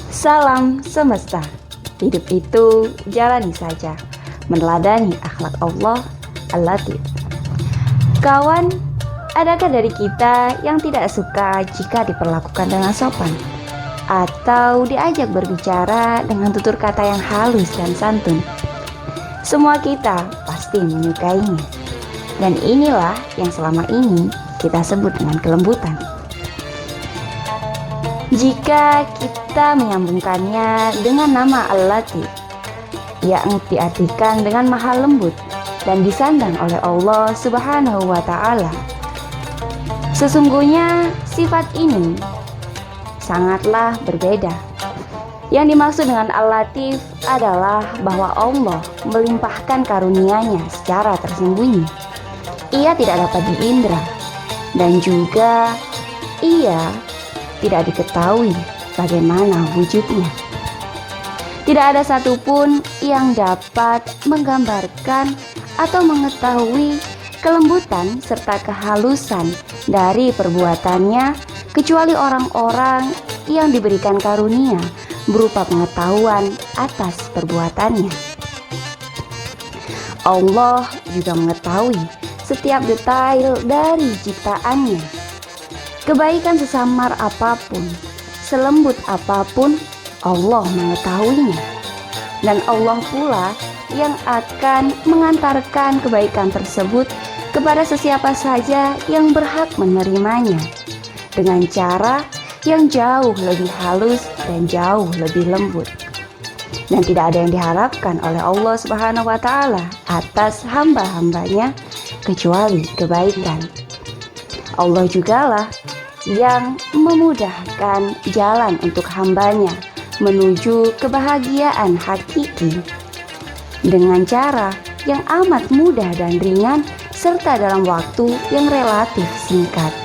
Salam semesta. Hidup itu jalani saja, meneladani akhlak Allah Al-Latif. Kawan, adakah dari kita yang tidak suka jika diperlakukan dengan sopan? Atau diajak berbicara dengan tutur kata yang halus dan santun? Semua kita pasti menyukainya. Dan inilah yang selama ini kita sebut dengan kelembutan. Jika kita menyambungkannya dengan nama Al-Latif, yang diartikan dengan maha lembut dan disandang oleh Allah Subhanahu wa Ta'ala, sesungguhnya sifat ini sangatlah berbeda. Yang dimaksud dengan Al-Latif adalah bahwa Allah melimpahkan karunia-Nya secara tersembunyi. Ia tidak dapat diindra, dan juga ia tidak diketahui bagaimana wujudnya. Tidak ada satupun yang dapat menggambarkan atau mengetahui kelembutan serta kehalusan dari perbuatannya kecuali orang-orang yang diberikan karunia berupa pengetahuan atas perbuatannya. Allah juga mengetahui setiap detail dari ciptaannya. Kebaikan sesamar apapun, selembut apapun, Allah mengetahuinya. Dan Allah pula yang akan mengantarkan kebaikan tersebut kepada sesiapa saja yang berhak menerimanya, dengan cara yang jauh lebih halus dan jauh lebih lembut. Dan tidak ada yang diharapkan oleh Allah Subhanahu wa Ta'ala atas hamba-hambanya kecuali kebaikan. Allah jugalah yang memudahkan jalan untuk hambanya menuju kebahagiaan hakiki dengan cara yang amat mudah dan ringan serta dalam waktu yang relatif singkat.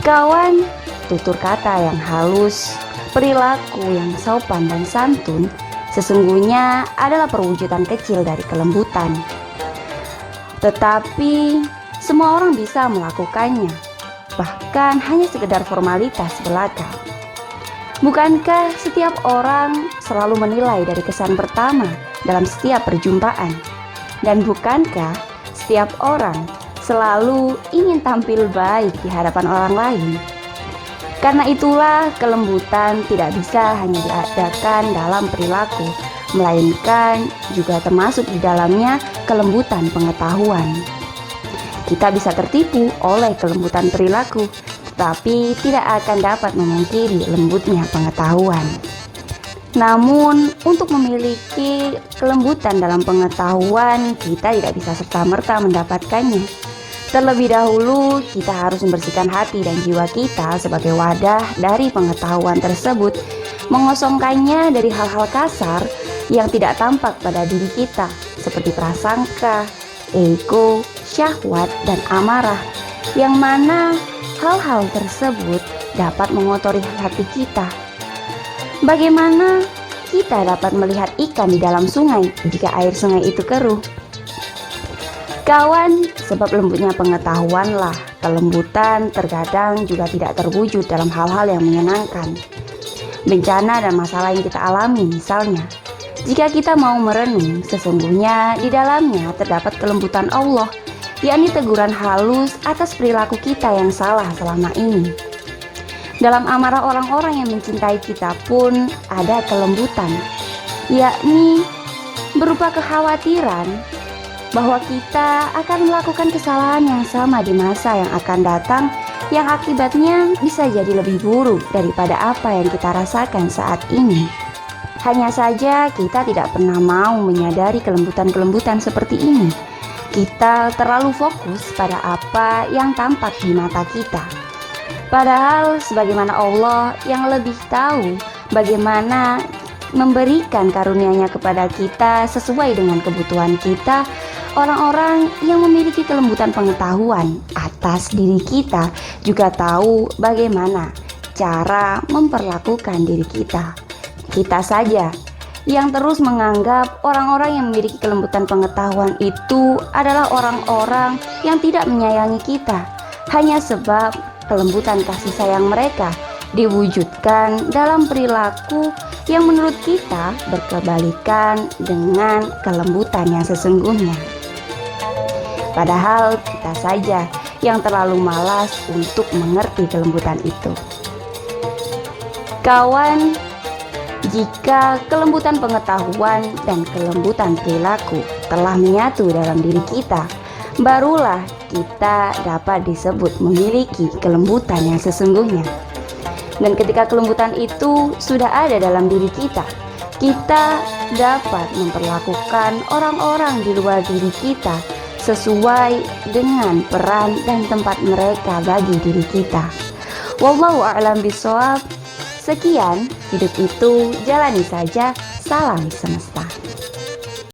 Kawan, tutur kata yang halus, perilaku yang sopan dan santun sesungguhnya adalah perwujudan kecil dari kelembutan. Tetapi semua orang bisa melakukannya, bahkan hanya sekedar formalitas belaka. Bukankah setiap orang selalu menilai dari kesan pertama dalam setiap perjumpaan? Dan bukankah setiap orang selalu ingin tampil baik di hadapan orang lain? Karena itulah kelembutan tidak bisa hanya diadakan dalam perilaku, melainkan juga termasuk di dalamnya kelembutan pengetahuan. Kita bisa tertipu oleh kelembutan perilaku, tetapi tidak akan dapat memungkiri lembutnya pengetahuan. Namun, untuk memiliki kelembutan dalam pengetahuan, kita tidak bisa serta-merta mendapatkannya. Terlebih dahulu, kita harus membersihkan hati dan jiwa kita sebagai wadah dari pengetahuan tersebut, mengosongkannya dari hal-hal kasar yang tidak tampak pada diri kita, seperti prasangka, ego, syahwat, dan amarah, yang mana hal-hal tersebut dapat mengotori hati kita. Bagaimana kita dapat melihat ikan di dalam sungai jika air sungai itu keruh? Kawan, sebab lembutnya pengetahuanlah kelembutan terkadang juga tidak terwujud dalam hal-hal yang menyenangkan. Bencana dan masalah yang kita alami misalnya, jika kita mau merenung, sesungguhnya di dalamnya terdapat kelembutan Allah, yakni teguran halus atas perilaku kita yang salah selama ini. Dalam amarah orang-orang yang mencintai kita pun ada kelembutan, yakni berupa kekhawatiran bahwa kita akan melakukan kesalahan yang sama di masa yang akan datang, yang akibatnya bisa jadi lebih buruk daripada apa yang kita rasakan saat ini. Hanya saja kita tidak pernah mau menyadari kelembutan-kelembutan seperti ini. Kita terlalu fokus pada apa yang tampak di mata kita. Padahal sebagaimana Allah yang lebih tahu bagaimana memberikan karunia-Nya kepada kita sesuai dengan kebutuhan kita, orang-orang yang memiliki kelembutan pengetahuan atas diri kita juga tahu bagaimana cara memperlakukan diri kita. Kita saja yang terus menganggap orang-orang yang memiliki kelembutan pengetahuan itu adalah orang-orang yang tidak menyayangi kita, hanya sebab kelembutan kasih sayang mereka diwujudkan dalam perilaku yang menurut kita berkebalikan dengan kelembutan yang sesungguhnya. Padahal kita saja yang terlalu malas untuk mengerti kelembutan itu. Kawan, jika kelembutan pengetahuan dan kelembutan perilaku telah menyatu dalam diri kita, barulah kita dapat disebut memiliki kelembutan yang sesungguhnya. Dan ketika kelembutan itu sudah ada dalam diri kita, kita dapat memperlakukan orang-orang di luar diri kita sesuai dengan peran dan tempat mereka bagi diri kita. Wallahu a'lam bishawab. Sekian, hidup itu jalani saja. Salam semesta.